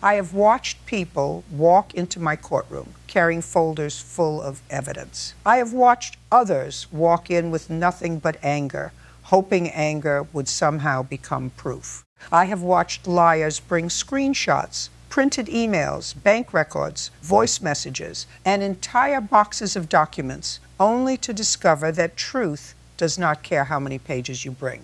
I have watched people walk into my courtroom carrying folders full of evidence. I have watched others walk in with nothing but anger, hoping anger would somehow become proof. I have watched liars bring screenshots, printed emails, bank records, voice messages, and entire boxes of documents, only to discover that truth does not care how many pages you bring.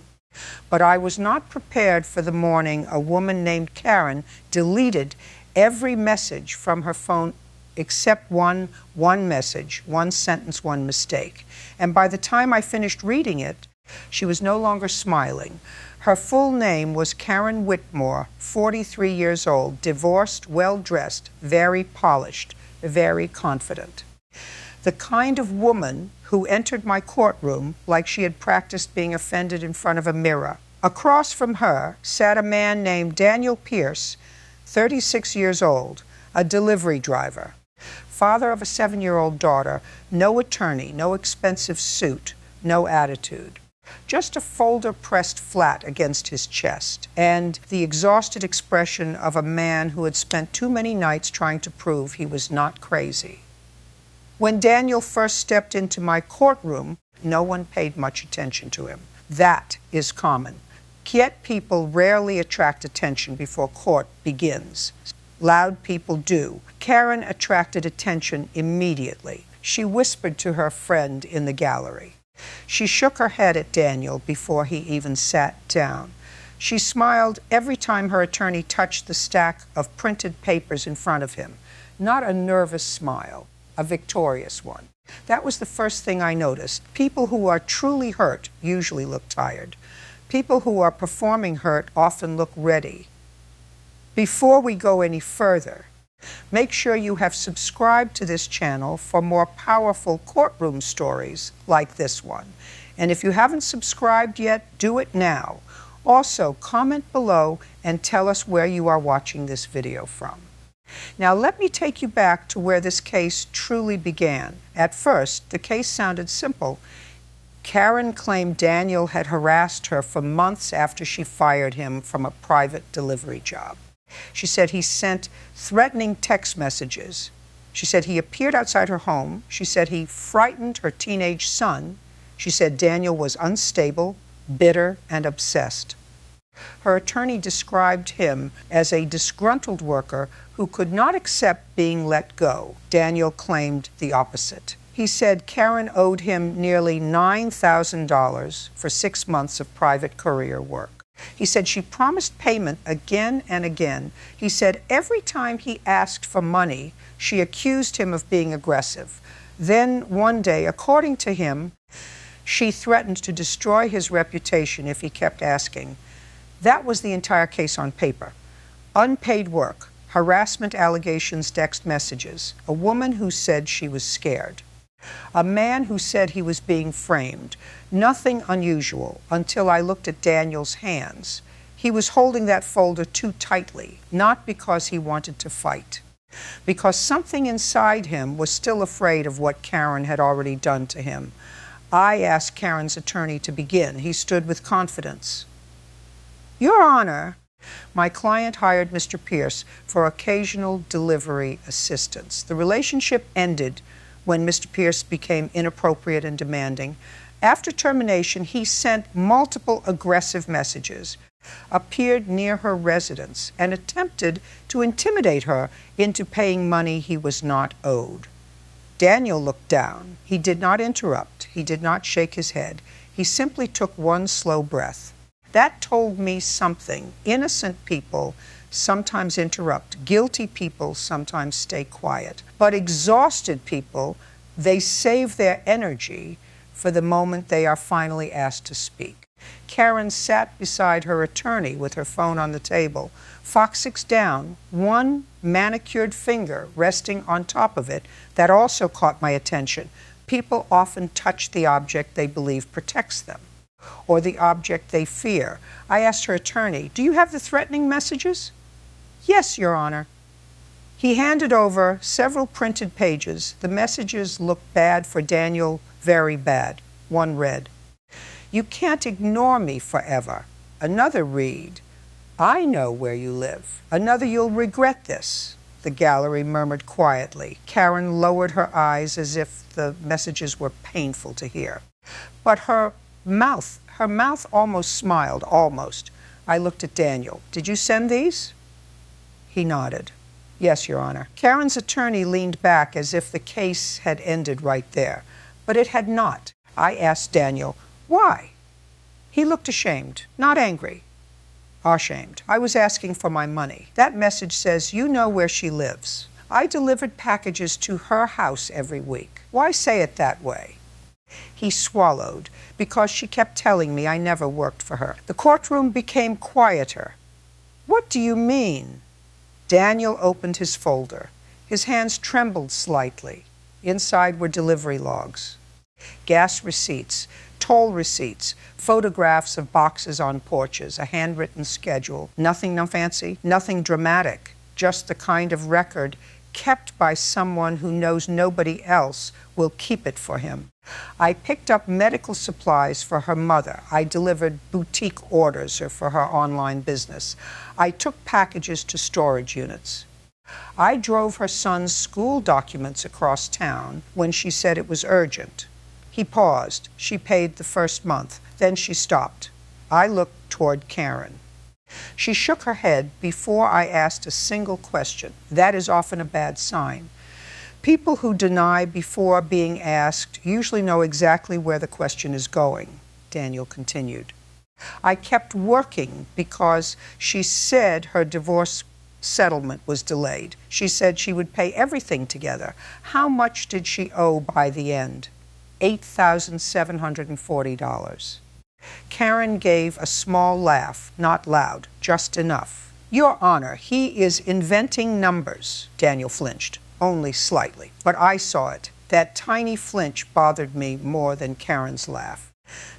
But I was not prepared for the morning a woman named Karen deleted every message from her phone except one message, one sentence, one mistake. And by the time I finished reading it, she was no longer smiling. Her full name was Karen Whitmore, 43 years old, divorced, well-dressed, very polished, very confident. The kind of woman who entered my courtroom like she had practiced being offended in front of a mirror. Across from her sat a man named Daniel Pierce, 36 years old, a delivery driver, father of a 7-year-old daughter, no attorney, no expensive suit, no attitude. Just a folder pressed flat against his chest, and the exhausted expression of a man who had spent too many nights trying to prove he was not crazy. When Daniel first stepped into my courtroom, no one paid much attention to him. That is common. Quiet people rarely attract attention before court begins. Loud people do. Karen attracted attention immediately. She whispered to her friend in the gallery. She shook her head at Daniel before he even sat down. She smiled every time her attorney touched the stack of printed papers in front of him. Not a nervous smile, a victorious one. That was the first thing I noticed. People who are truly hurt usually look tired. People who are performing hurt often look ready. Before we go any further, make sure you have subscribed to this channel for more powerful courtroom stories like this one. And if you haven't subscribed yet, do it now. Also, comment below and tell us where you are watching this video from. Now, let me take you back to where this case truly began. At first, the case sounded simple. Karen claimed Daniel had harassed her for months after she fired him from a private delivery job. She said he sent threatening text messages. She said he appeared outside her home. She said he frightened her teenage son. She said Daniel was unstable, bitter, and obsessed. Her attorney described him as a disgruntled worker who could not accept being let go. Daniel claimed the opposite. He said Karen owed him nearly $9,000 for 6 months of private courier work. He said she promised payment again and again. He said every time he asked for money, she accused him of being aggressive. Then one day, according to him, she threatened to destroy his reputation if he kept asking. That was the entire case on paper. Unpaid work, harassment allegations, text messages, a woman who said she was scared, a man who said he was being framed. Nothing unusual until I looked at Daniel's hands. He was holding that folder too tightly, not because he wanted to fight, because something inside him was still afraid of what Karen had already done to him. I asked Karen's attorney to begin. He stood with confidence. Your Honor, my client hired Mr. Pierce for occasional delivery assistance. The relationship ended when Mr. Pierce became inappropriate and demanding. After termination, he sent multiple aggressive messages, appeared near her residence, and attempted to intimidate her into paying money he was not owed. Daniel looked down. He did not interrupt. He did not shake his head. He simply took one slow breath. That told me something. Innocent people sometimes interrupt. Guilty people sometimes stay quiet. But exhausted people, they save their energy for the moment they are finally asked to speak. Karen sat beside her attorney with her phone on the table, Foxix down, one manicured finger resting on top of it. That also caught my attention. People often touch the object they believe protects them, or the object they fear. I asked her attorney, "Do you have the threatening messages?" "Yes, Your Honor." He handed over several printed pages. The messages looked bad for Daniel, very bad. One read, "You can't ignore me forever." Another read, I know where you live. Another you'll regret this, the gallery murmured quietly. Karen lowered her eyes as if the messages were painful to hear. But her mouth almost smiled, almost. I looked at Daniel. Did you send these? He nodded. Yes, Your Honor. Karen's attorney leaned back as if the case had ended right there. But it had not. I asked Daniel, why? He looked ashamed, not angry. Ashamed. I was asking for my money. That message says you know where she lives. I delivered packages to her house every week. Why say it that way? He swallowed, because she kept telling me I never worked for her. The courtroom became quieter. What do you mean? Daniel opened his folder. His hands trembled slightly. Inside were delivery logs, gas receipts, toll receipts, photographs of boxes on porches, a handwritten schedule. Nothing fancy, nothing dramatic, just the kind of record kept by someone who knows nobody else will keep it for him. I picked up medical supplies for her mother. I delivered boutique orders for her online business. I took packages to storage units. I drove her son's school documents across town when she said it was urgent. He paused. She paid the first month. Then she stopped. I looked toward Karen. She shook her head before I asked a single question. That is often a bad sign. People who deny before being asked usually know exactly where the question is going, Daniel continued. I kept working because she said her divorce settlement was delayed. She said she would pay everything together. How much did she owe by the end? $8,740. Karen gave a small laugh, not loud, just enough. Your Honor, he is inventing numbers. Daniel flinched, only slightly. But I saw it. That tiny flinch bothered me more than Karen's laugh.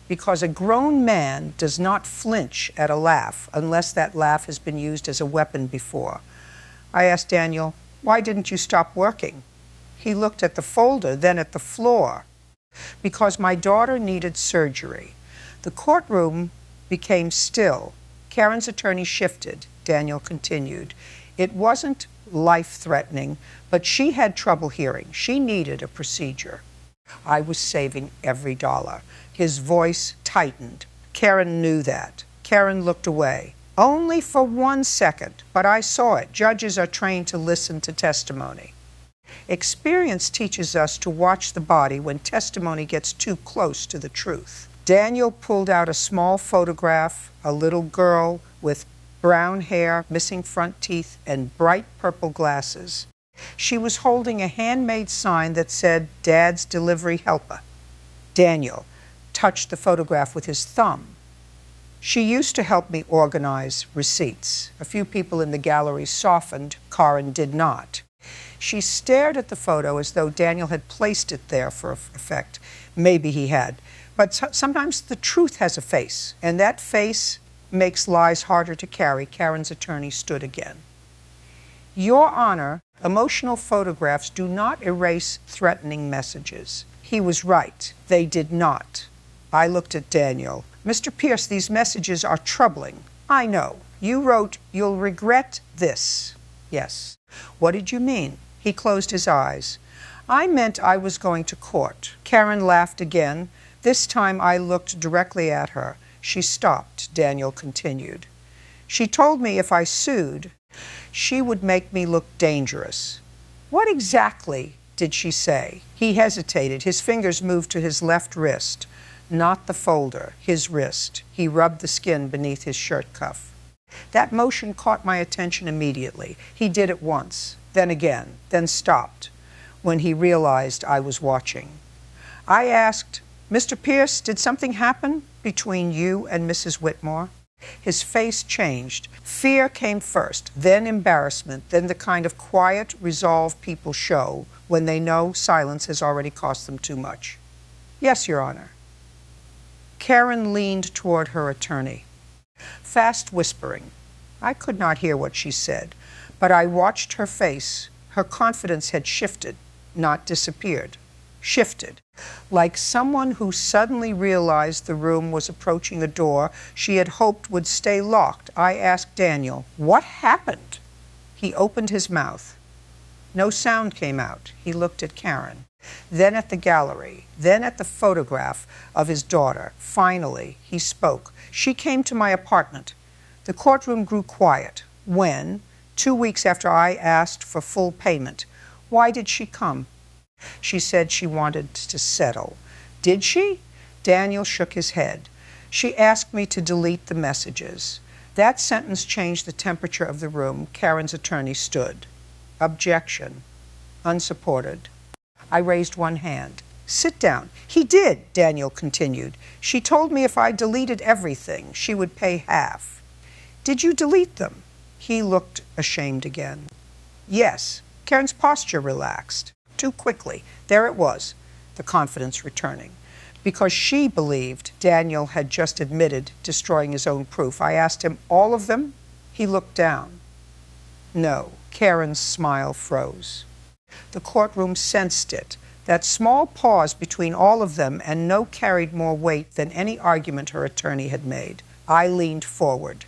Because a grown man does not flinch at a laugh unless that laugh has been used as a weapon before. I asked Daniel, why didn't you stop working? He looked at the folder, then at the floor. Because my daughter needed surgery. The courtroom became still. Karen's attorney shifted. Daniel continued. It wasn't life-threatening, but she had trouble hearing. She needed a procedure. I was saving every dollar. His voice tightened. Karen knew that. Karen looked away. Only for 1 second, but I saw it. Judges are trained to listen to testimony. Experience teaches us to watch the body when testimony gets too close to the truth. Daniel pulled out a small photograph, a little girl with brown hair, missing front teeth, and bright purple glasses. She was holding a handmade sign that said, Dad's Delivery Helper. Daniel touched the photograph with his thumb. She used to help me organize receipts. A few people in the gallery softened. Karen did not. She stared at the photo as though Daniel had placed it there for effect. Maybe he had. But sometimes the truth has a face, and that face makes lies harder to carry. Karen's attorney stood again. Your Honor, emotional photographs do not erase threatening messages. He was right. They did not. I looked at Daniel. Mr. Pierce, these messages are troubling. I know. You wrote, you'll regret this. Yes. What did you mean? He closed his eyes. I meant I was going to court. Karen laughed again. This time I looked directly at her. She stopped. Daniel continued. She told me if I sued, she would make me look dangerous. What exactly did she say? He hesitated. His fingers moved to his left wrist, not the folder, his wrist. He rubbed the skin beneath his shirt cuff. That motion caught my attention immediately. He did it once, then again, then stopped when he realized I was watching. I asked, Mr. Pierce, did something happen between you and Mrs. Whitmore? His face changed. Fear came first, then embarrassment, then the kind of quiet resolve people show when they know silence has already cost them too much. Yes, Your Honor. Karen leaned toward her attorney, fast whispering. I could not hear what she said, but I watched her face. Her confidence had shifted, not disappeared. shifted. Like someone who suddenly realized the room was approaching a door she had hoped would stay locked, I asked Daniel, "What happened?" He opened his mouth. No sound came out. He looked at Karen, then at the gallery, then at the photograph of his daughter. Finally, he spoke. "She came to my apartment." The courtroom grew quiet. When, 2 weeks after I asked for full payment, "Why did she come?" She said she wanted to settle. Did she? Daniel shook his head. She asked me to delete the messages. That sentence changed the temperature of the room. Karen's attorney stood. Objection. Unsupported. I raised one hand. "Sit down." "He did," Daniel continued. "She told me if I deleted everything, she would pay half." "Did you delete them?" He looked ashamed again. "Yes." Karen's posture relaxed. Too quickly. There it was, the confidence returning. Because she believed Daniel had just admitted destroying his own proof, I asked him, "All of them?" He looked down. No. Karen's smile froze. The courtroom sensed it. That small pause between all of them and no carried more weight than any argument her attorney had made. I leaned forward.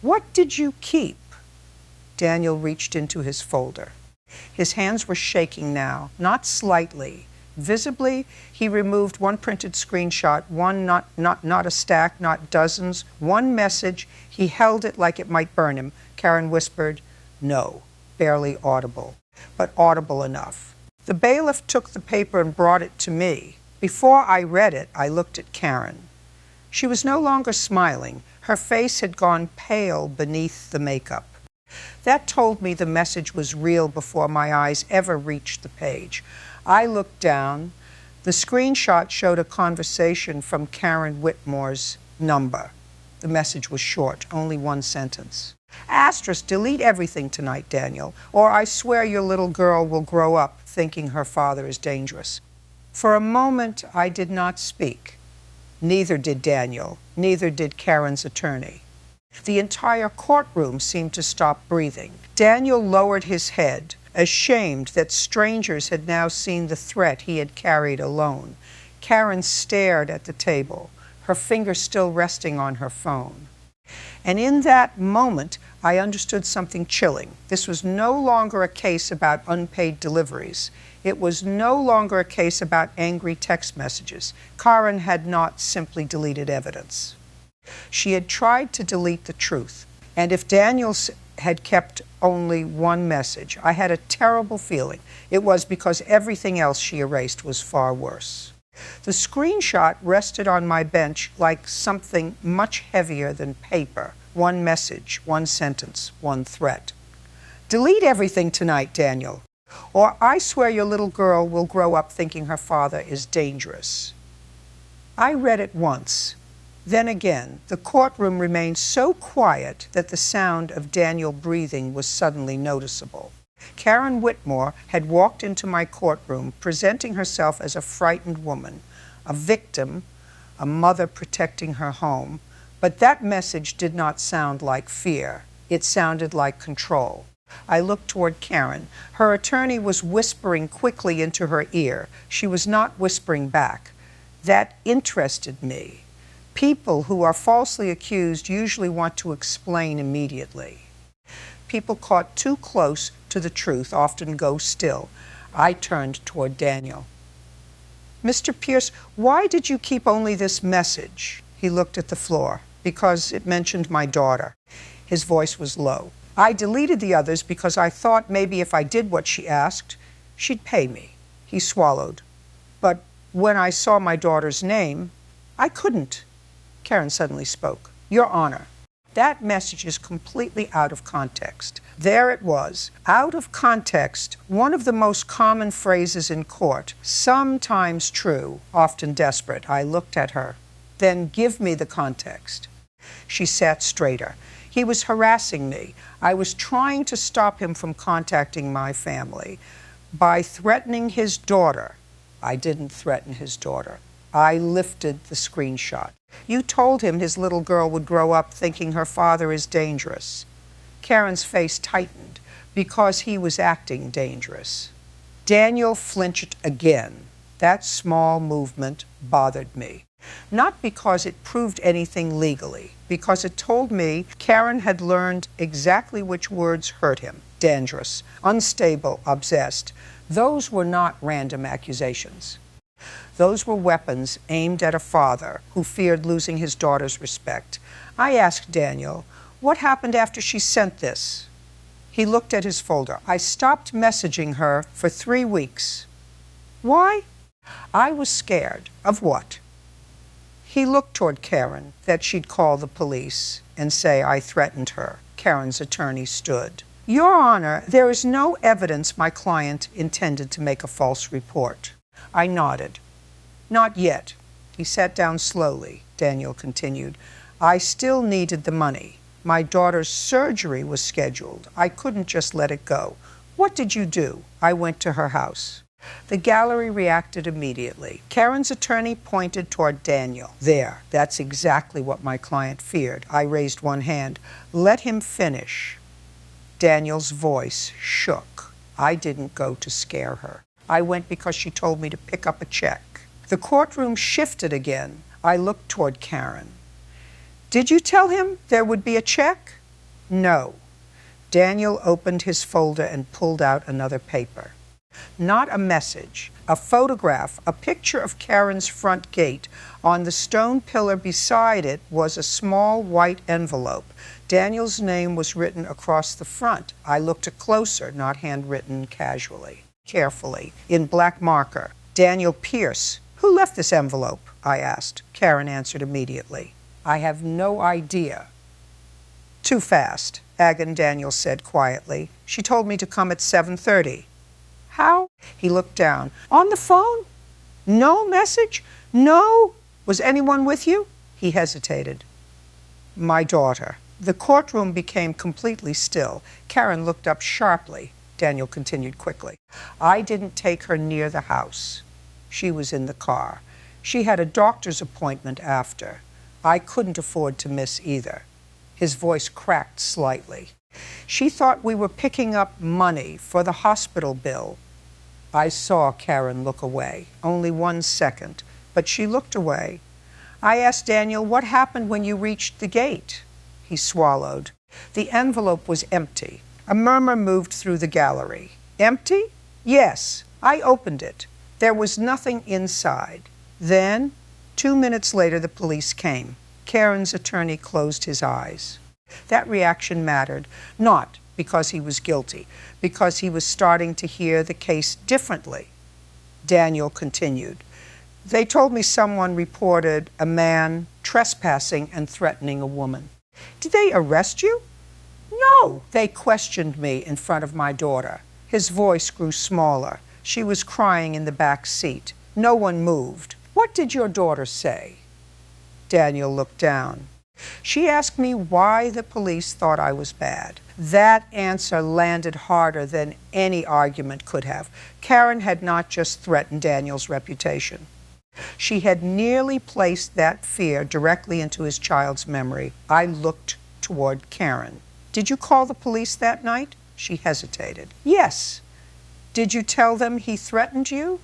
"What did you keep?" Daniel reached into his folder. His hands were shaking now, not slightly. Visibly, he removed one printed screenshot, one not a stack, not dozens, one message. He held it like it might burn him. Karen whispered, "No," barely audible, but audible enough. The bailiff took the paper and brought it to me. Before I read it, I looked at Karen. She was no longer smiling. Her face had gone pale beneath the makeup. That told me the message was real before my eyes ever reached the page. I looked down. The screenshot showed a conversation from Karen Whitmore's number. The message was short, only one sentence. "Asterisk, delete everything tonight, Daniel, or I swear your little girl will grow up thinking her father is dangerous." For a moment, I did not speak. Neither did Daniel, neither did Karen's attorney. The entire courtroom seemed to stop breathing. Daniel lowered his head, ashamed that strangers had now seen the threat he had carried alone. Karen stared at the table, her finger still resting on her phone. And in that moment, I understood something chilling. This was no longer a case about unpaid deliveries. It was no longer a case about angry text messages. Karen had not simply deleted evidence. She had tried to delete the truth. And if Daniel had kept only one message, I had a terrible feeling. It was because everything else she erased was far worse. The screenshot rested on my bench like something much heavier than paper. One message, one sentence, one threat. "Delete everything tonight, Daniel, or I swear your little girl will grow up thinking her father is dangerous." I read it once. Then again, the courtroom remained so quiet that the sound of Daniel breathing was suddenly noticeable. Karen Whitmore had walked into my courtroom, presenting herself as a frightened woman, a victim, a mother protecting her home. But that message did not sound like fear. It sounded like control. I looked toward Karen. Her attorney was whispering quickly into her ear. She was not whispering back. That interested me. People who are falsely accused usually want to explain immediately. People caught too close to the truth often go still. I turned toward Daniel. "Mr. Pierce, why did you keep only this message?" He looked at the floor. "Because it mentioned my daughter." His voice was low. "I deleted the others because I thought maybe if I did what she asked, she'd pay me." He swallowed. "But when I saw my daughter's name, I couldn't." Karen suddenly spoke. "Your Honor, that message is completely out of context." There it was, out of context, one of the most common phrases in court, sometimes true, often desperate. I looked at her. "Then give me the context." She sat straighter. "He was harassing me. I was trying to stop him from contacting my family by threatening his daughter." I didn't threaten his daughter. I lifted the screenshot. "You told him his little girl would grow up thinking her father is dangerous." Karen's face tightened because he was acting dangerous. Daniel flinched again. That small movement bothered me. Not because it proved anything legally, because it told me Karen had learned exactly which words hurt him. Dangerous, unstable, obsessed. Those were not random accusations. Those were weapons aimed at a father who feared losing his daughter's respect. I asked Daniel, "What happened after she sent this?" He looked at his folder. "I stopped messaging her for 3 weeks." "Why?" "I was scared." "Of what?" He looked toward Karen, that she'd call the police and say I threatened her. Karen's attorney stood. "Your Honor, there is no evidence my client intended to make a false report." I nodded. "Not yet." He sat down slowly. Daniel continued. "I still needed the money. My daughter's surgery was scheduled. I couldn't just let it go." "What did you do?" "I went to her house." The gallery reacted immediately. Karen's attorney pointed toward Daniel. "There, that's exactly what my client feared." I raised one hand. "Let him finish." Daniel's voice shook. "I didn't go to scare her. I went because she told me to pick up a check." The courtroom shifted again. I looked toward Karen. "Did you tell him there would be a check?" "No." Daniel opened his folder and pulled out another paper. Not a message, a photograph, a picture of Karen's front gate. On the stone pillar beside it was a small white envelope. Daniel's name was written across the front. I looked closer, not handwritten casually, carefully, in black marker. "Daniel Pierce." "Who left this envelope?" I asked. Karen answered immediately. "I have no idea." "Too fast," Agan Daniel said quietly. "She told me to come at 7:30. "How?" He looked down. "On the phone? No message? No? Was anyone with you?" He hesitated. "My daughter." The courtroom became completely still. Karen looked up sharply. Daniel continued quickly. "I didn't take her near the house. She was in the car. She had a doctor's appointment after. I couldn't afford to miss either." His voice cracked slightly. "She thought we were picking up money for the hospital bill." I saw Karen look away. Only 1 second, but she looked away. I asked Daniel, "What happened when you reached the gate?" He swallowed. The envelope was empty. A murmur moved through the gallery. "Empty?" "Yes." I opened it. There was nothing inside. Then, 2 minutes later, the police came. Karen's attorney closed his eyes. That reaction mattered, not because he was guilty, because he was starting to hear the case differently. Daniel continued. "They told me someone reported a man trespassing and threatening a woman." "Did they arrest you?" "No." "They questioned me in front of my daughter." His voice grew smaller. She was crying in the back seat. No one moved. "What did your daughter say?" Daniel looked down. "She asked me why the police thought I was bad." That answer landed harder than any argument could have. Karen had not just threatened Daniel's reputation. She had nearly placed that fear directly into his child's memory. I looked toward Karen. "Did you call the police that night?" She hesitated. "Yes." "Did you tell them he threatened you?"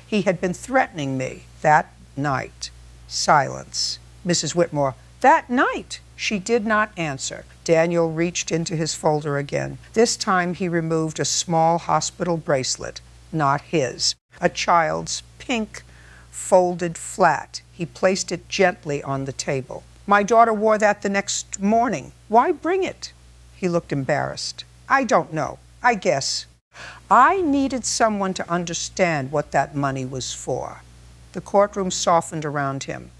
"He had been threatening me that night." Silence. Mrs. Whitmore, "That night?" She did not answer. Daniel reached into his folder again. This time he removed a small hospital bracelet, not his, a child's, pink, folded flat. He placed it gently on the table. "My daughter wore that the next morning. Why bring it?" He looked embarrassed. "I don't know. I guess. I needed someone to understand what that money was for." The courtroom softened around him.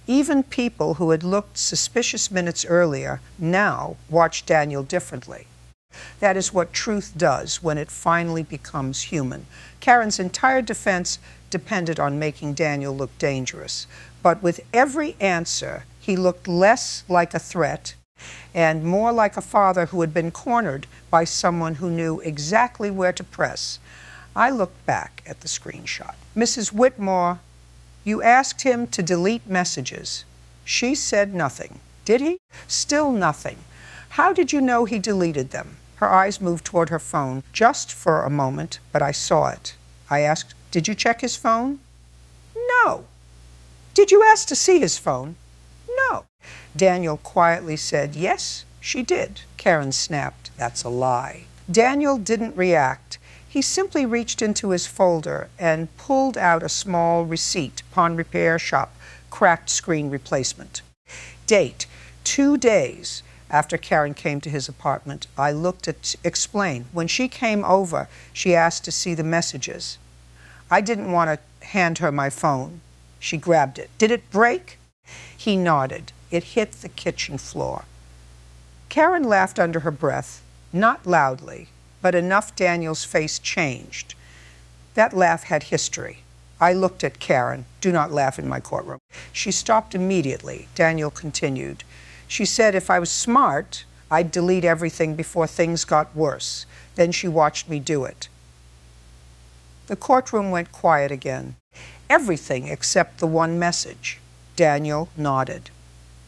Even people who had looked suspicious minutes earlier now watched Daniel differently. That is what truth does when it finally becomes human. Karen's entire defense depended on making Daniel look dangerous. But with every answer, he looked less like a threat and more like a father who had been cornered by someone who knew exactly where to press. I looked back at the screenshot. "Mrs. Whitmore, you asked him to delete messages." She said nothing. "Did he?" "Still nothing." "How did you know he deleted them?" Her eyes moved toward her phone, just for a moment, but I saw it. I asked, "Did you check his phone?" No. Did you ask to see his phone? No. Daniel quietly said, yes, she did. Karen snapped, that's a lie. Daniel didn't react. He simply reached into his folder and pulled out a small receipt, pawn repair shop, cracked screen replacement. Date, 2 days after Karen came to his apartment. I looked at explain. When she came over, she asked to see the messages. I didn't want to hand her my phone. She grabbed it. Did it break? He nodded. It hit the kitchen floor. Karen laughed under her breath, not loudly, but enough Daniel's face changed. That laugh had history. I looked at Karen. Do not laugh in my courtroom. She stopped immediately. Daniel continued. She said if I was smart, I'd delete everything before things got worse. Then she watched me do it. The courtroom went quiet again. Everything except the one message. Daniel nodded.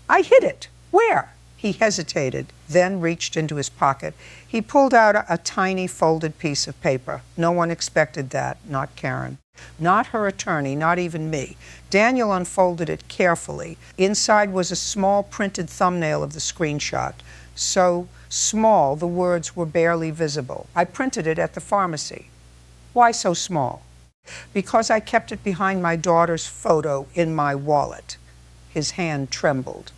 I hid it. Where? He hesitated, then reached into his pocket. He pulled out a tiny folded piece of paper. No one expected that, not Karen. Not her attorney, not even me. Daniel unfolded it carefully. Inside was a small printed thumbnail of the screenshot. So small, the words were barely visible. I printed it at the pharmacy. Why so small? Because I kept it behind my daughter's photo in my wallet. His hand trembled.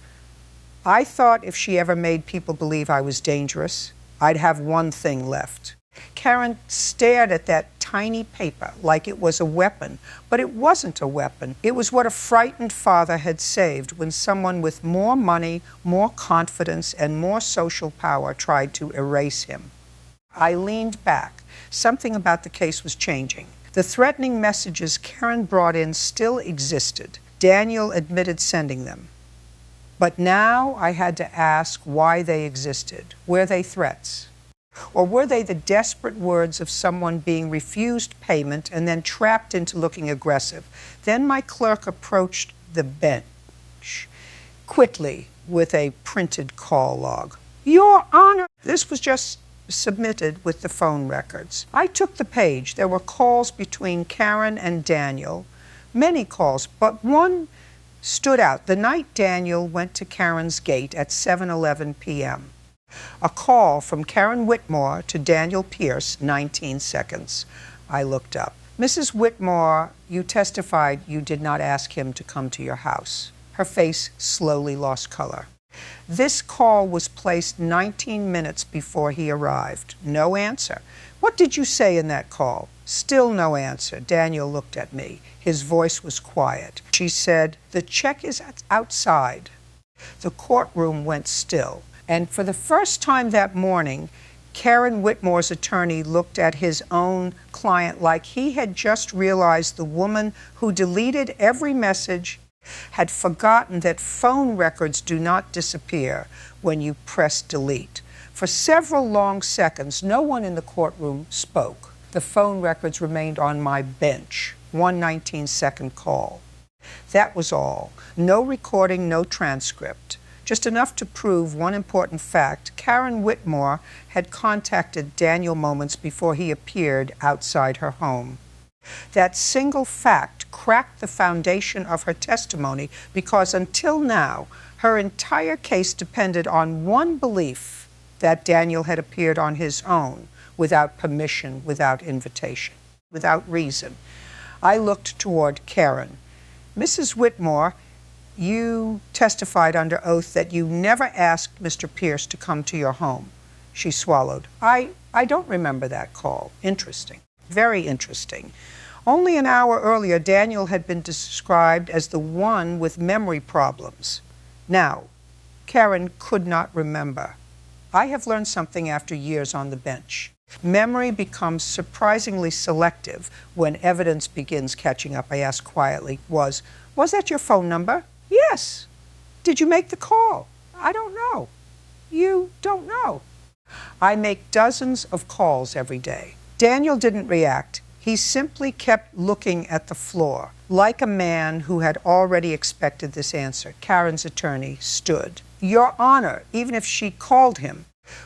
I thought if she ever made people believe I was dangerous, I'd have one thing left. Karen stared at that tiny paper like it was a weapon, but it wasn't a weapon. It was what a frightened father had saved when someone with more money, more confidence, and more social power tried to erase him. I leaned back. Something about the case was changing. The threatening messages Karen brought in still existed. Daniel admitted sending them. But now I had to ask why they existed. Were they threats? Or were they the desperate words of someone being refused payment and then trapped into looking aggressive? Then my clerk approached the bench quickly with a printed call log. Your Honor! This was just submitted with the phone records. I took the page. There were calls between Karen and Daniel, many calls, but one stood out. The night Daniel went to Karen's gate at 7:11 p.m. A call from Karen Whitmore to Daniel Pierce, 19 seconds. I looked up. Mrs. Whitmore, you testified you did not ask him to come to your house. Her face slowly lost color. This call was placed 19 minutes before he arrived. No answer. What did you say in that call? Still no answer. Daniel looked at me. His voice was quiet. She said, the check is outside. The courtroom went still. And for the first time that morning, Karen Whitmore's attorney looked at his own client like he had just realized the woman who deleted every message had forgotten that phone records do not disappear when you press delete. For several long seconds, no one in the courtroom spoke. The phone records remained on my bench. 1 19-second call. That was all. No recording, no transcript. Just enough to prove one important fact. Karen Whitmore had contacted Daniel moments before he appeared outside her home. That single fact cracked the foundation of her testimony because until now, her entire case depended on one belief that Daniel had appeared on his own, without permission, without invitation, without reason. I looked toward Karen. Mrs. Whitmore, you testified under oath that you never asked Mr. Pierce to come to your home. She swallowed. I don't remember that call. Interesting. Very interesting. Only an hour earlier, Daniel had been described as the one with memory problems. Now, Karen could not remember. I have learned something after years on the bench. Memory becomes surprisingly selective when evidence begins catching up. I asked quietly, was that your phone number? Yes. Did you make the call? I don't know. You don't know. I make dozens of calls every day. Daniel didn't react. He simply kept looking at the floor, like a man who had already expected this answer. Karen's attorney stood. Your Honor, even if she called him,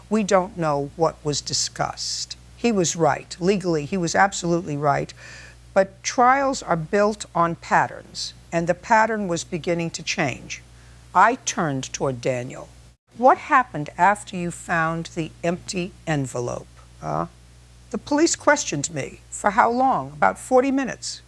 we don't know what was discussed. He was right. Legally, he was absolutely right. But trials are built on patterns, and the pattern was beginning to change. I turned toward Daniel. What happened after you found the empty envelope? The police questioned me. For how long? About 40 minutes.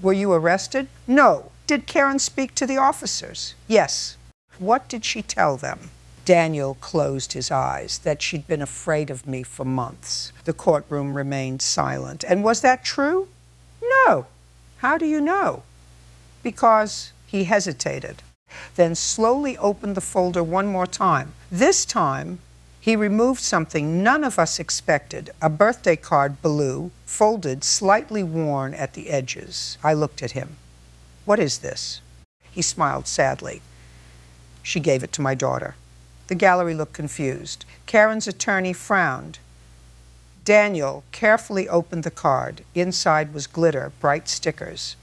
Were you arrested? No. Did Karen speak to the officers? Yes. What did she tell them? Daniel closed his eyes, that she'd been afraid of me for months. The courtroom remained silent. And was that true? No. How do you know? Because he hesitated, then slowly opened the folder one more time. This time, he removed something none of us expected, a birthday card, blue, folded, slightly worn at the edges. I looked at him. What is this? He smiled sadly. She gave it to my daughter. The gallery looked confused. Karen's attorney frowned. Daniel carefully opened the card. Inside was glitter, bright stickers,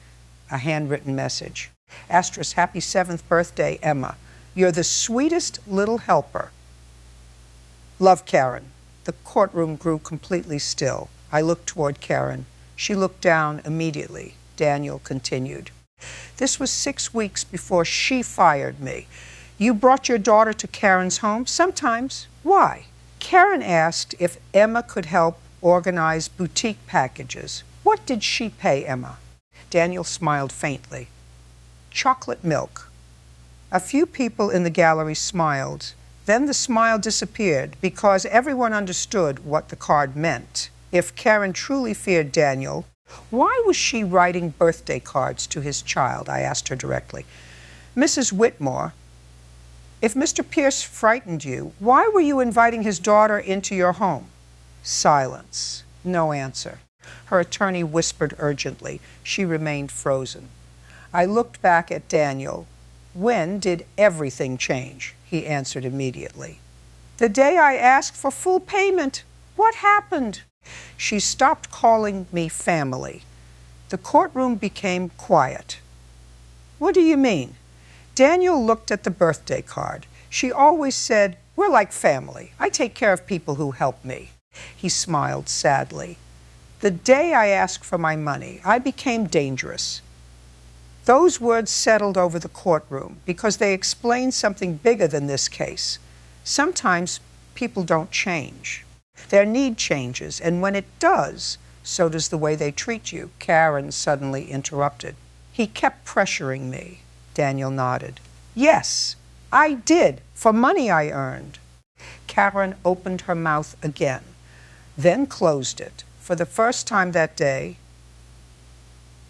a handwritten message. Asterisk, happy 7th birthday, Emma. You're the sweetest little helper. Love, Karen. The courtroom grew completely still. I looked toward Karen. She looked down immediately. Daniel continued. This was 6 weeks before she fired me. You brought your daughter to Karen's home? Sometimes. Why? Karen asked if Emma could help organize boutique packages. What did she pay Emma? Daniel smiled faintly. Chocolate milk. A few people in the gallery smiled. Then the smile disappeared because everyone understood what the card meant. If Karen truly feared Daniel, why was she writing birthday cards to his child? I asked her directly. Mrs. Whitmore, if Mr. Pierce frightened you, why were you inviting his daughter into your home? Silence. No answer. Her attorney whispered urgently. She remained frozen. I looked back at Daniel. When did everything change? He answered immediately. The day I asked for full payment. What happened? She stopped calling me family. The courtroom became quiet. What do you mean? Daniel looked at the birthday card. She always said, we're like family. I take care of people who help me. He smiled sadly. The day I asked for my money, I became dangerous. Those words settled over the courtroom because they explained something bigger than this case. Sometimes people don't change. Their need changes, and when it does, so does the way they treat you. Karen suddenly interrupted. He kept pressuring me. Daniel nodded. Yes, I did, for money I earned. Karen opened her mouth again, then closed it. For the first time that day,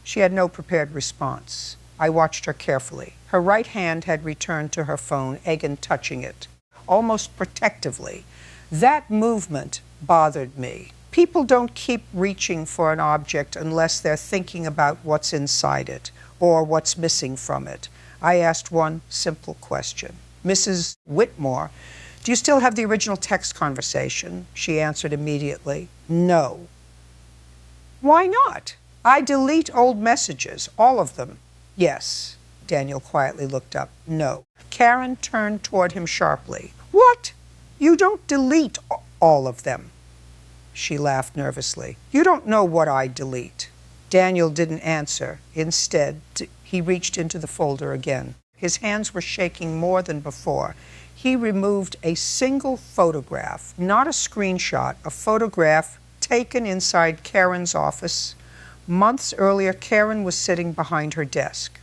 she had no prepared response. I watched her carefully. Her right hand had returned to her phone, again touching it, almost protectively. That movement bothered me. People don't keep reaching for an object unless they're thinking about what's inside it or what's missing from it. I asked one simple question. Mrs. Whitmore, do you still have the original text conversation? She answered immediately, no. Why not? I delete old messages, all of them. Yes. Daniel quietly looked up. No. Karen turned toward him sharply. What? You don't delete all of them. She laughed nervously. You don't know what I delete. Daniel didn't answer. Instead, he reached into the folder again. His hands were shaking more than before. He removed a single photograph, not a screenshot, a photograph taken inside Karen's office. Months earlier, Karen was sitting behind her desk.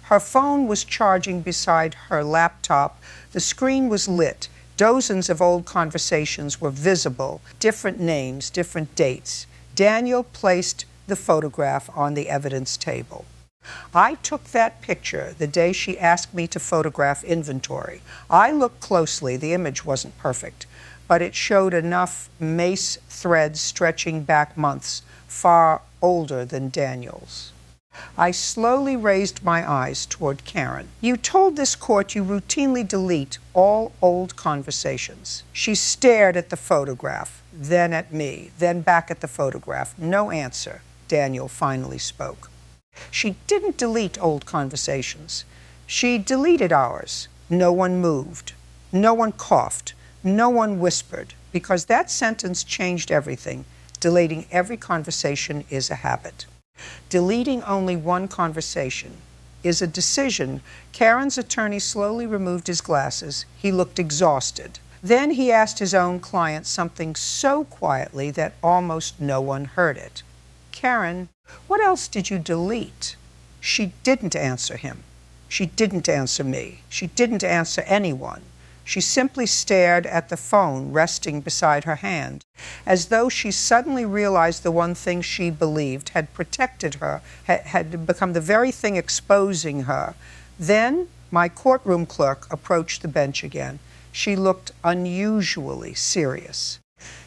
Her phone was charging beside her laptop. The screen was lit. Dozens of old conversations were visible, different names, different dates. Daniel placed the photograph on the evidence table. I took that picture the day she asked me to photograph inventory. I looked closely. The image wasn't perfect, but it showed enough mace threads stretching back months, far older than Daniel's. I slowly raised my eyes toward Karen. You told this court you routinely delete all old conversations. She stared at the photograph, then at me, then back at the photograph. No answer. Daniel finally spoke. She didn't delete old conversations. She deleted ours. No one moved. No one coughed. No one whispered, because that sentence changed everything. Deleting every conversation is a habit. Deleting only one conversation is a decision. Karen's attorney slowly removed his glasses. He looked exhausted. Then he asked his own client something so quietly that almost no one heard it. Karen, what else did you delete? She didn't answer him. She didn't answer me. She didn't answer anyone. She simply stared at the phone resting beside her hand, as though she suddenly realized the one thing she believed had protected her, had become the very thing exposing her. Then my courtroom clerk approached the bench again. She looked unusually serious.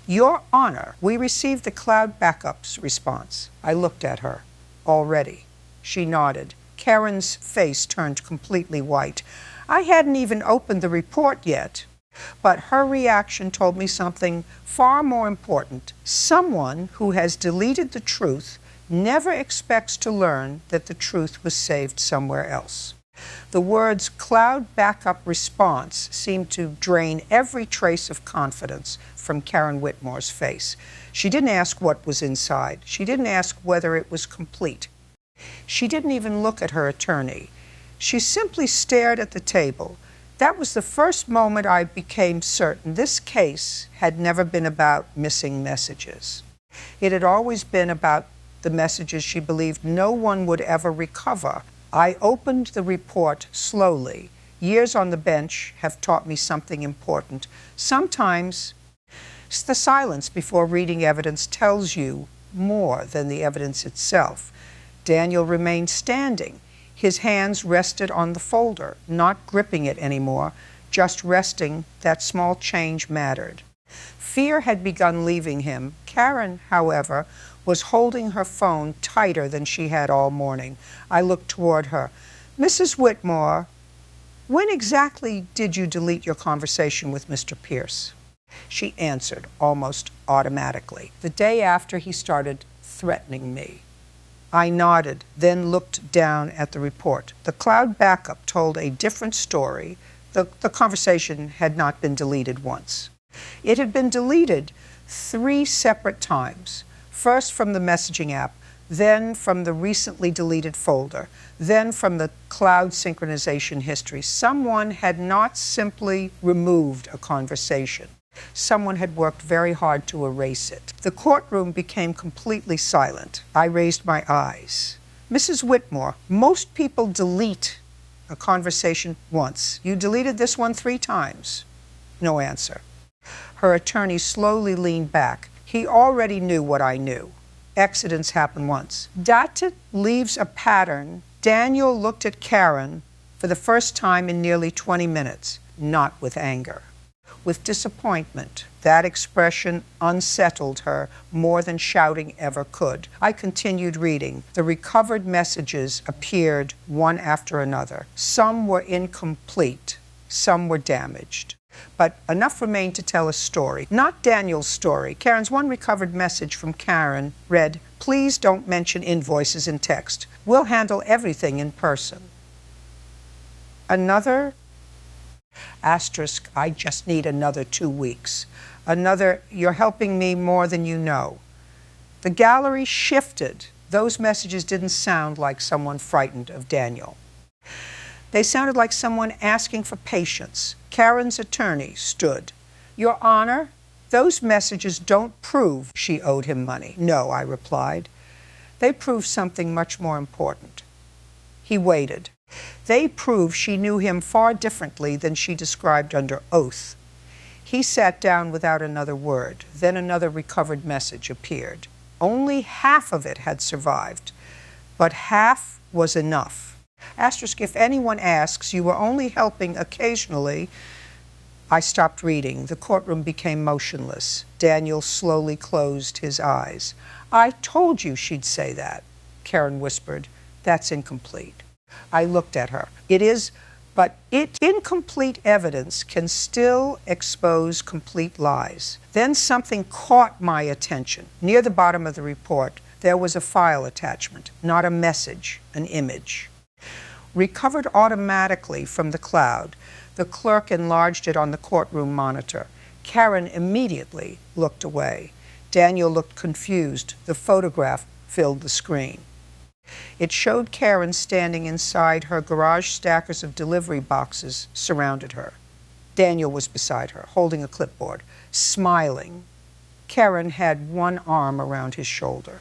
Your Honor, we received the cloud backups response. I looked at her. Already. She nodded. Karen's face turned completely white. I hadn't even opened the report yet, but her reaction told me something far more important. Someone who has deleted the truth never expects to learn that the truth was saved somewhere else. The words cloud backup response seemed to drain every trace of confidence from Karen Whitmore's face. She didn't ask what was inside. She didn't ask whether it was complete. She didn't even look at her attorney. She simply stared at the table. That was the first moment I became certain this case had never been about missing messages. It had always been about the messages she believed no one would ever recover. I opened the report slowly. Years on the bench have taught me something important. Sometimes the silence before reading evidence tells you more than the evidence itself. Daniel remained standing. His hands rested on the folder, not gripping it anymore, just resting. That small change mattered. Fear had begun leaving him. Karen, however, was holding her phone tighter than she had all morning. I looked toward her. Mrs. Whitmore, when exactly did you delete your conversation with Mr. Pierce? She answered almost automatically. The day after he started threatening me. I nodded, then looked down at the report. The cloud backup told a different story. The conversation had not been deleted once. It had been deleted 3 separate times. First from the messaging app, then from the recently deleted folder, then from the cloud synchronization history. Someone had not simply removed a conversation. Someone had worked very hard to erase it. The courtroom became completely silent. I raised my eyes. Mrs. Whitmore, most people delete a conversation once. You deleted this one 3 times. No answer. Her attorney slowly leaned back. He already knew what I knew. Accidents happen once. That leaves a pattern. Daniel looked at Karen for the first time in nearly 20 minutes, not with anger. With disappointment. That expression unsettled her more than shouting ever could. I continued reading. The recovered messages appeared one after another. Some were incomplete, some were damaged. But enough remained to tell a story. Not Daniel's story. Karen's one recovered message from Karen read, "Please don't mention invoices in text. We'll handle everything in person." Another asterisk, I just need another 2 weeks. Another, you're helping me more than you know. The gallery shifted. Those messages didn't sound like someone frightened of Daniel. They sounded like someone asking for patience. Karen's attorney stood. Your Honor, those messages don't prove she owed him money. No, I replied. They prove something much more important. He waited. They prove she knew him far differently than she described under oath. He sat down without another word. Then another recovered message appeared. Only half of it had survived, but half was enough. Asterisk, if anyone asks, you were only helping occasionally. I stopped reading. The courtroom became motionless. Daniel slowly closed his eyes. I told you she'd say that, Karen whispered. That's incomplete. I looked at her. It is, but incomplete evidence can still expose complete lies. Then something caught my attention. Near the bottom of the report, there was a file attachment, not a message, an image. Recovered automatically from the cloud, the clerk enlarged it on the courtroom monitor. Karen immediately looked away. Daniel looked confused. The photograph filled the screen. It showed Karen standing inside her garage. Stackers of delivery boxes surrounded her. Daniel was beside her, holding a clipboard, smiling. Karen had one arm around his shoulder.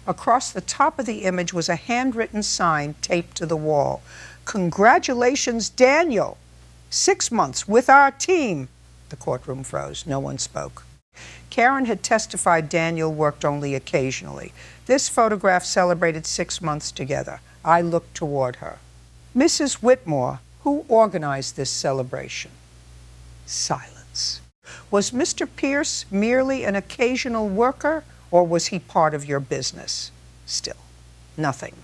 Across the top of the image was a handwritten sign taped to the wall. "Congratulations, Daniel! 6 months with our team." The courtroom froze. No one spoke. Karen had testified Daniel worked only occasionally. This photograph celebrated 6 months together. I looked toward her. "Mrs. Whitmore, who organized this celebration?" Silence. "Was Mr. Pierce merely an occasional worker, or was he part of your business?" Still, nothing.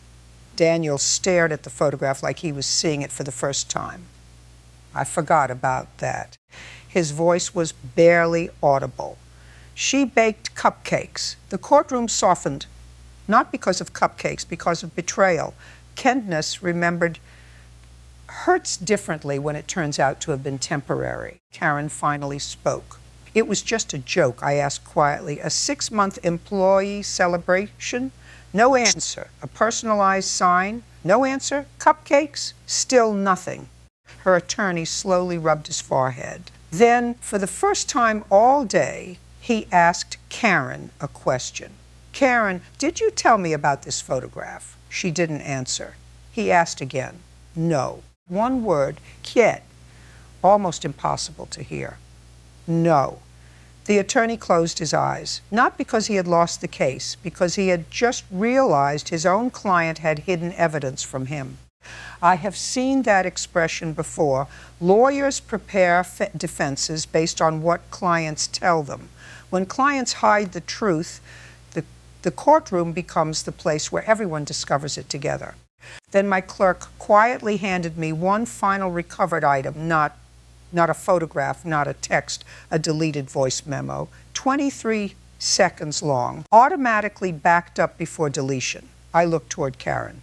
Daniel stared at the photograph like he was seeing it for the first time. I forgot about that. His voice was barely audible. "She baked cupcakes." The courtroom softened, not because of cupcakes, because of betrayal. Kendness remembered hurts differently when it turns out to have been temporary. Karen finally spoke. "It was just a joke," I asked quietly. "A 6-month employee celebration?" No answer. "A personalized sign?" No answer. "Cupcakes?" Still nothing. Her attorney slowly rubbed his forehead. Then, for the first time all day, he asked Karen a question. "Karen, did you tell me about this photograph?" She didn't answer. He asked again. No. One word, "Quiet," almost impossible to hear. No. The attorney closed his eyes, not because he had lost the case, because he had just realized his own client had hidden evidence from him. I have seen that expression before. Lawyers prepare defenses based on what clients tell them. When clients hide the truth, the courtroom becomes the place where everyone discovers it together. Then my clerk quietly handed me one final recovered item, not a photograph, not a text, a deleted voice memo, 23 seconds long, automatically backed up before deletion. I looked toward Karen.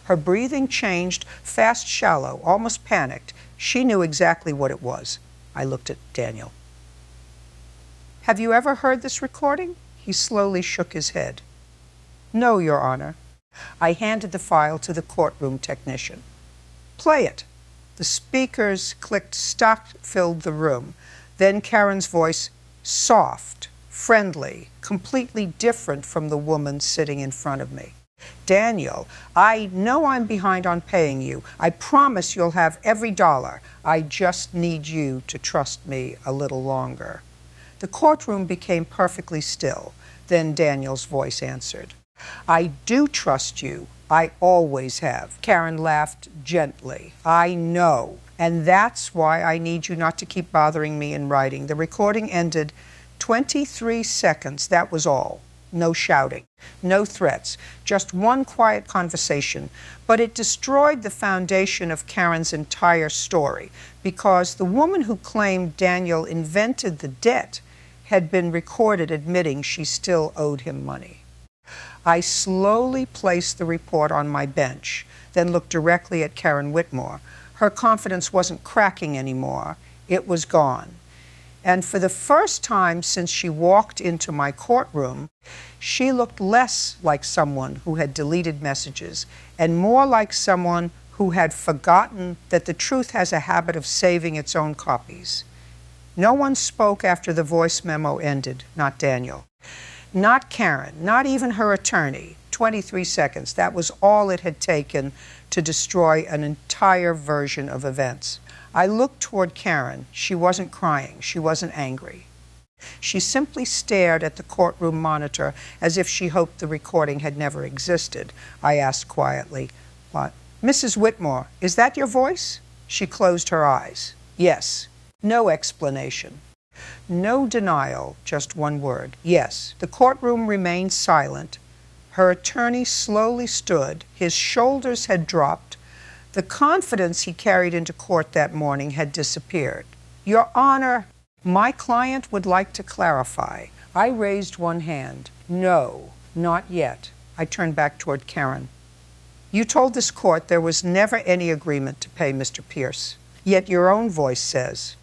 Her breathing changed, fast, shallow, almost panicked. She knew exactly what it was. I looked at Daniel. "Have you ever heard this recording?" He slowly shook his head. "No, Your Honor." I handed the file to the courtroom technician. "Play it." The speakers clicked. Stock filled the room. Then Karen's voice, soft, friendly, completely different from the woman sitting in front of me. "Daniel, I know I'm behind on paying you. I promise you'll have every dollar. I just need you to trust me a little longer." The courtroom became perfectly still. Then Daniel's voice answered. "I do trust you. I always have." Karen laughed gently. "I know. And that's why I need you not to keep bothering me in writing." The recording ended. 23 seconds, that was all. No shouting, no threats, just one quiet conversation. But it destroyed the foundation of Karen's entire story, because the woman who claimed Daniel invented the debt had been recorded admitting she still owed him money. I slowly placed the report on my bench, then looked directly at Karen Whitmore. Her confidence wasn't cracking anymore. It was gone. And for the first time since she walked into my courtroom, she looked less like someone who had deleted messages and more like someone who had forgotten that the truth has a habit of saving its own copies. No one spoke after the voice memo ended, not Daniel. Not Karen, not even her attorney. 23 seconds, that was all it had taken to destroy an entire version of events. I looked toward Karen. She wasn't crying. She wasn't angry. She simply stared at the courtroom monitor as if she hoped the recording had never existed. I asked quietly, "What? Mrs. Whitmore, is that your voice?" She closed her eyes. "Yes." No explanation. No denial, just one word. "Yes." The courtroom remained silent. Her attorney slowly stood. His shoulders had dropped. The confidence he carried into court that morning had disappeared. "Your Honor, my client would like to clarify." I raised one hand. "No, not yet." I turned back toward Karen. "You told this court there was never any agreement to pay Mr. Pierce. Yet your own voice says."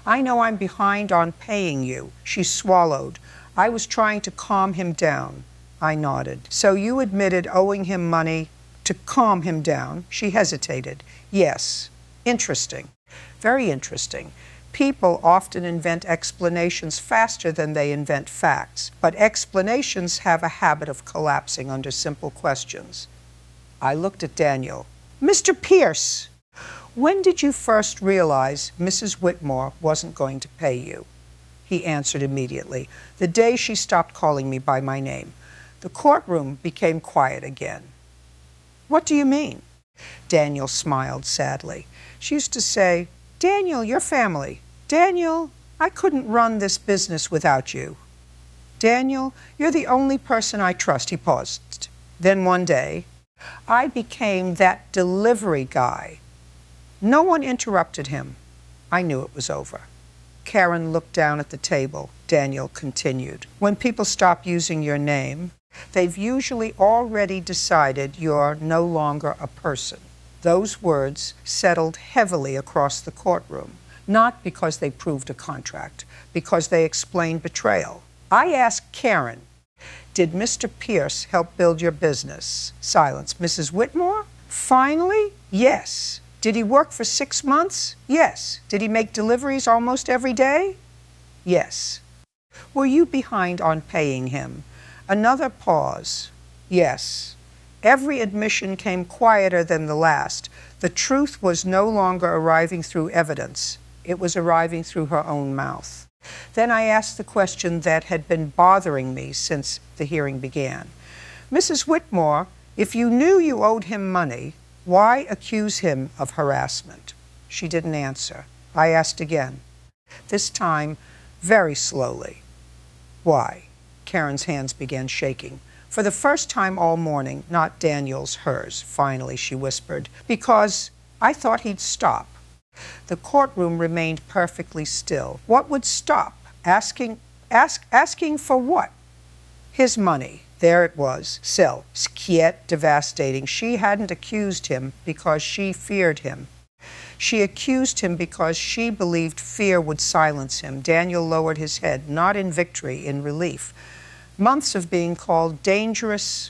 "I know I'm behind on paying you." She swallowed. I was trying to calm him down. I nodded. So you admitted owing him money to calm him down. She hesitated. Yes. Interesting. Very interesting. People often invent explanations faster than they invent facts, but explanations have a habit of collapsing under simple questions. I looked at Daniel. Mr. Pierce, when did you first realize Mrs. Whitmore wasn't going to pay you? He answered immediately. The day she stopped calling me by my name. The courtroom became quiet again. What do you mean? Daniel smiled sadly. She used to say, Daniel, your family. Daniel, I couldn't run this business without you. Daniel, you're the only person I trust. He paused. Then one day, I became that delivery guy. No one interrupted him. I knew it was over. Karen looked down at the table. Daniel continued. When people stop using your name, they've usually already decided you're no longer a person. Those words settled heavily across the courtroom, not because they proved a contract, because they explained betrayal. I asked Karen, did Mr. Pierce help build your business? Silence. Mrs. Whitmore? Finally? Yes. Did he work for 6 months? Yes. Did he make deliveries almost every day? Yes. Were you behind on paying him? Another pause. Yes. Every admission came quieter than the last. The truth was no longer arriving through evidence. It was arriving through her own mouth. Then I asked the question that had been bothering me since the hearing began. Mrs. Whitmore, if you knew you owed him money, why accuse him of harassment? She didn't answer. I asked again, this time very slowly. Why? Karen's hands began shaking. For the first time all morning, not Daniel's, hers. Finally, she whispered, because I thought he'd stop. The courtroom remained perfectly still. What would stop? Asking for what? His money. There it was. Still, schiet, devastating. She hadn't accused him because she feared him. She accused him because she believed fear would silence him. Daniel lowered his head, not in victory, in relief. Months of being called dangerous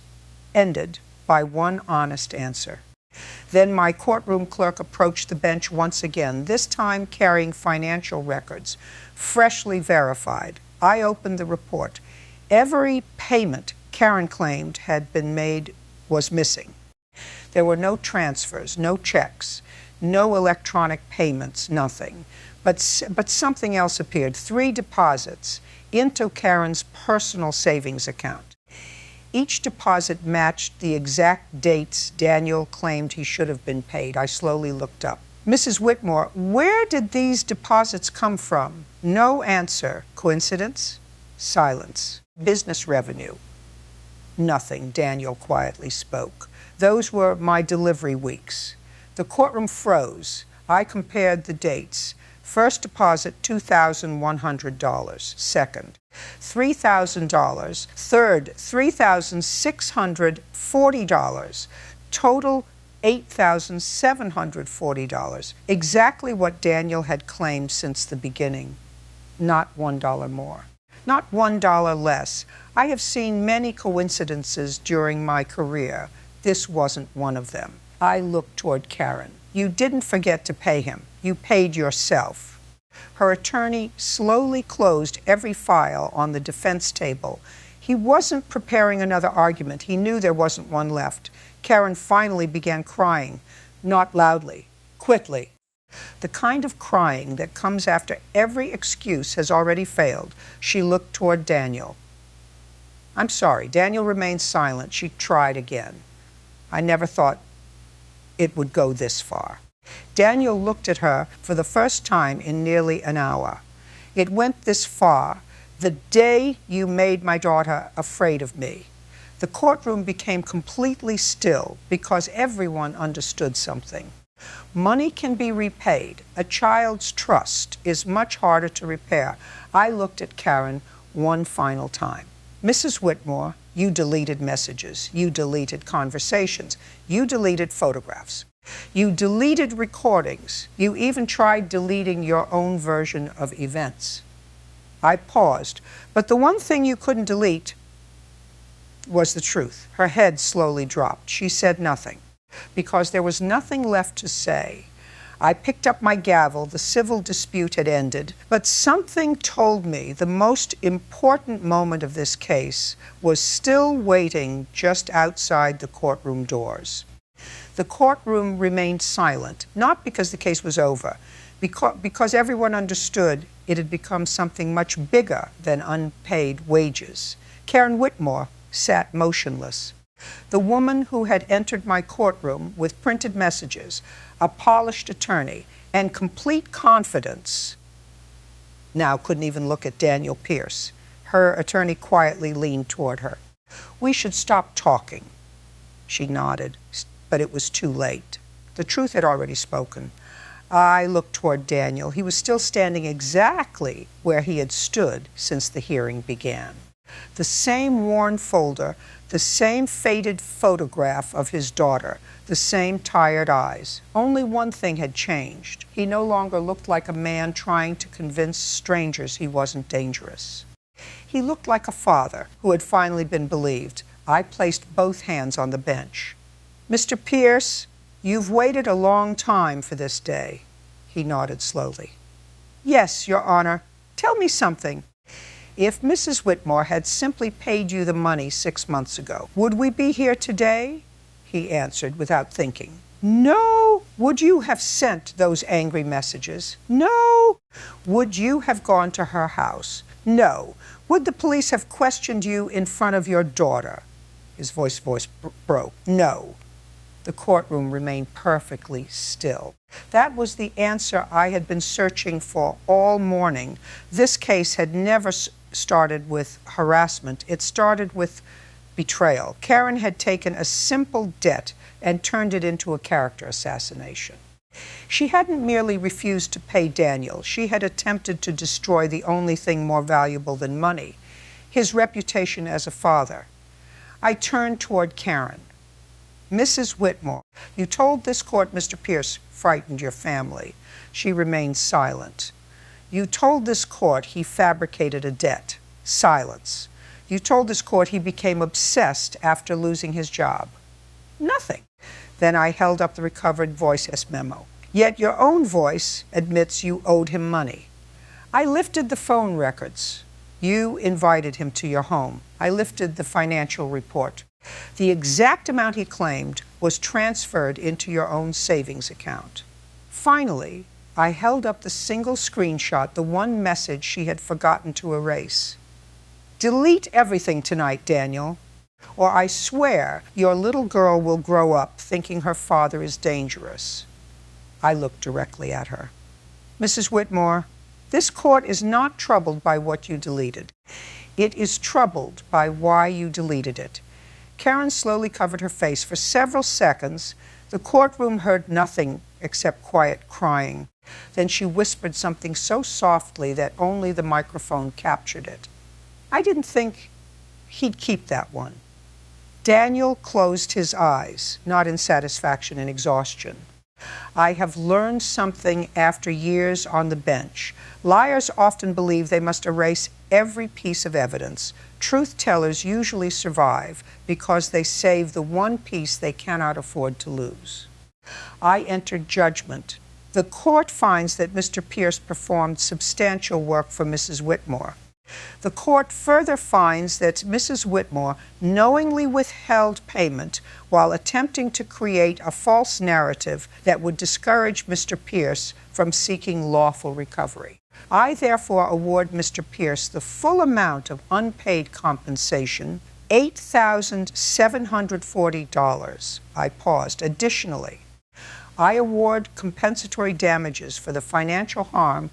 ended by one honest answer. Then my courtroom clerk approached the bench once again, this time carrying financial records, freshly verified. I opened the report. Every payment Karen claimed had been made was missing. There were no transfers, no checks, no electronic payments, nothing. But something else appeared, 3 deposits into Karen's personal savings account. Each deposit matched the exact dates Daniel claimed he should have been paid. I slowly looked up. Mrs. Whitmore, where did these deposits come from? No answer. Coincidence? Silence. Business revenue? Nothing, Daniel quietly spoke. Those were my delivery weeks. The courtroom froze. I compared the dates. First deposit, $2,100. Second, $3,000. Third, $3,640. Total, $8,740. Exactly what Daniel had claimed since the beginning. Not $1 more. Not $1 less. I have seen many coincidences during my career. This wasn't one of them. I looked toward Karen. You didn't forget to pay him. You paid yourself. Her attorney slowly closed every file on the defense table. He wasn't preparing another argument. He knew there wasn't one left. Karen finally began crying, not loudly, quickly. The kind of crying that comes after every excuse has already failed. She looked toward Daniel. I'm sorry. Daniel remained silent. She tried again. I never thought it would go this far. Daniel looked at her for the first time in nearly an hour. It went this far the day you made my daughter afraid of me. The courtroom became completely still because everyone understood something. Money can be repaid. A child's trust is much harder to repair. I looked at Karen one final time. Mrs. Whitmore, you deleted messages. You deleted conversations. You deleted photographs. You deleted recordings. You even tried deleting your own version of events. I paused. But the one thing you couldn't delete was the truth. Her head slowly dropped. She said nothing, because there was nothing left to say. I picked up my gavel. The civil dispute had ended, but something told me the most important moment of this case was still waiting just outside the courtroom doors. The courtroom remained silent, not because the case was over, because everyone understood it had become something much bigger than unpaid wages. Karen Whitmore sat motionless. The woman who had entered my courtroom with printed messages, a polished attorney, and complete confidence, now couldn't even look at Daniel Pierce. Her attorney quietly leaned toward her. "We should stop talking." She nodded, but it was too late. The truth had already spoken. I looked toward Daniel. He was still standing exactly where he had stood since the hearing began. The same worn folder, the same faded photograph of his daughter, the same tired eyes. Only one thing had changed. He no longer looked like a man trying to convince strangers he wasn't dangerous. He looked like a father who had finally been believed. I placed both hands on the bench. "Mr. Pierce, you've waited a long time for this day." He nodded slowly. "Yes, Your Honor. Tell me something. If Mrs. Whitmore had simply paid you the money 6 months ago, would we be here today?" He answered without thinking. "No." "Would you have sent those angry messages?" "No." "Would you have gone to her house?" "No." "Would the police have questioned you in front of your daughter?" His voice broke. "No." The courtroom remained perfectly still. That was the answer I had been searching for all morning. This case had never started with harassment. It started with betrayal. Karen had taken a simple debt and turned it into a character assassination. She hadn't merely refused to pay Daniel. She had attempted to destroy the only thing more valuable than money, his reputation as a father. I turned toward Karen. "Mrs. Whitmore, you told this court Mr. Pierce frightened your family." She remained silent. "You told this court he fabricated a debt." Silence. "You told this court he became obsessed after losing his job." Nothing. Then I held up the recovered voice memo. "Yet your own voice admits you owed him money." I lifted the phone records. "You invited him to your home." I lifted the financial report. "The exact amount he claimed was transferred into your own savings account." Finally, I held up the single screenshot, the one message she had forgotten to erase. "Delete everything tonight, Daniel, or I swear your little girl will grow up thinking her father is dangerous." I looked directly at her. "Mrs. Whitmore, this court is not troubled by what you deleted. It is troubled by why you deleted it." Karen slowly covered her face. For several seconds, the courtroom heard nothing except quiet crying. Then she whispered something so softly that only the microphone captured it. I didn't think he'd keep that one. Daniel closed his eyes, not in satisfaction and exhaustion. "I have learned something after years on the bench. Liars often believe they must erase every piece of evidence. Truth tellers usually survive because they save the one piece they cannot afford to lose." I entered judgment. The court finds that Mr. Pierce performed substantial work for Mrs. Whitmore. The court further finds that Mrs. Whitmore knowingly withheld payment while attempting to create a false narrative that would discourage Mr. Pierce from seeking lawful recovery. I therefore award Mr. Pierce the full amount of unpaid compensation, $8,740. I paused. Additionally, I award compensatory damages for the financial harm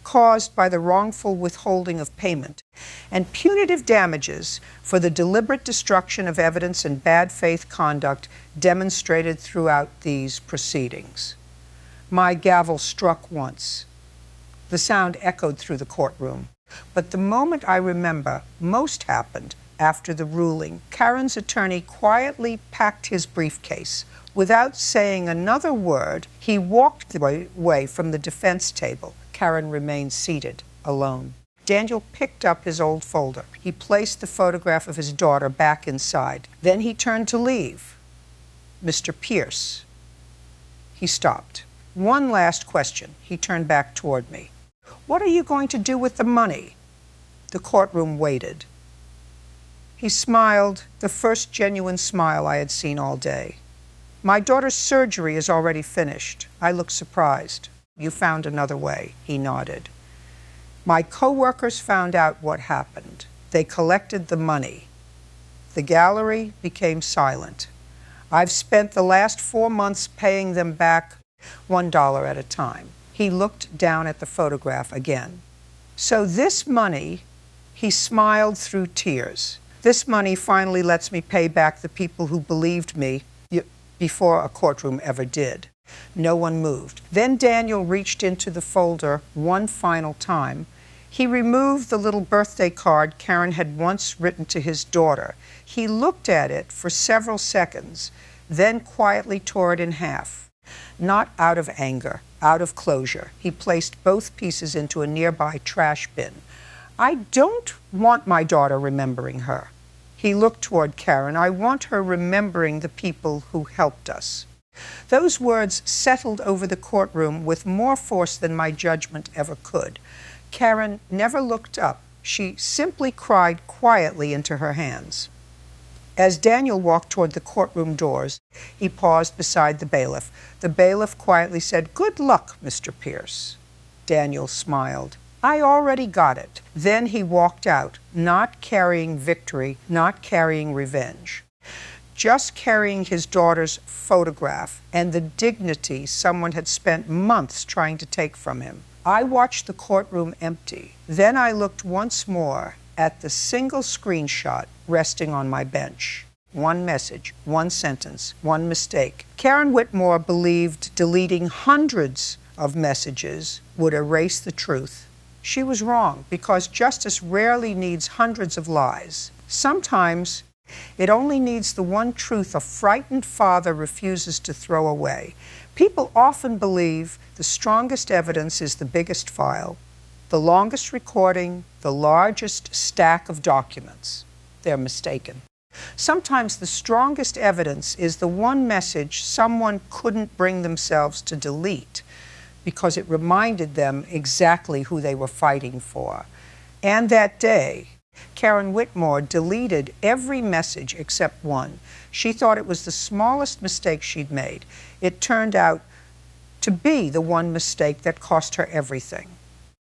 caused by the wrongful withholding of payment, and punitive damages for the deliberate destruction of evidence and bad faith conduct demonstrated throughout these proceedings. My gavel struck once. The sound echoed through the courtroom. But the moment I remember most happened after the ruling. Karen's attorney quietly packed his briefcase. Without saying another word, he walked away from the defense table. Karen remained seated, alone. Daniel picked up his old folder. He placed the photograph of his daughter back inside. Then he turned to leave. "Mr. Pierce." He stopped. "One last question." He turned back toward me. "What are you going to do with the money?" The courtroom waited. He smiled, the first genuine smile I had seen all day. "My daughter's surgery is already finished." I looked surprised. "You found another way," he nodded. "My co-workers found out what happened. They collected the money." The gallery became silent. "I've spent the last 4 months paying them back $1 at a time." He looked down at the photograph again. "So this money," he smiled through tears, "this money finally lets me pay back the people who believed me before a courtroom ever did." No one moved. Then Daniel reached into the folder one final time. He removed the little birthday card Karen had once written to his daughter. He looked at it for several seconds, then quietly tore it in half. Not out of anger, out of closure. He placed both pieces into a nearby trash bin. "I don't want my daughter remembering her." He looked toward Karen. "I want her remembering the people who helped us." Those words settled over the courtroom with more force than my judgment ever could. Karen never looked up. She simply cried quietly into her hands. As Daniel walked toward the courtroom doors, he paused beside the bailiff. The bailiff quietly said, "Good luck, Mr. Pierce." Daniel smiled. "I already got it." Then he walked out, not carrying victory, not carrying revenge, just carrying his daughter's photograph and the dignity someone had spent months trying to take from him. I watched the courtroom empty. Then I looked once more at the single screenshot resting on my bench. One message, one sentence, one mistake. Karen Whitmore believed deleting hundreds of messages would erase the truth. She was wrong, because justice rarely needs hundreds of lies. Sometimes it only needs the one truth a frightened father refuses to throw away. People often believe the strongest evidence is the biggest file, the longest recording, the largest stack of documents. They're mistaken. Sometimes the strongest evidence is the one message someone couldn't bring themselves to delete because it reminded them exactly who they were fighting for. And that day, Karen Whitmore deleted every message except one. She thought it was the smallest mistake she'd made. It turned out to be the one mistake that cost her everything.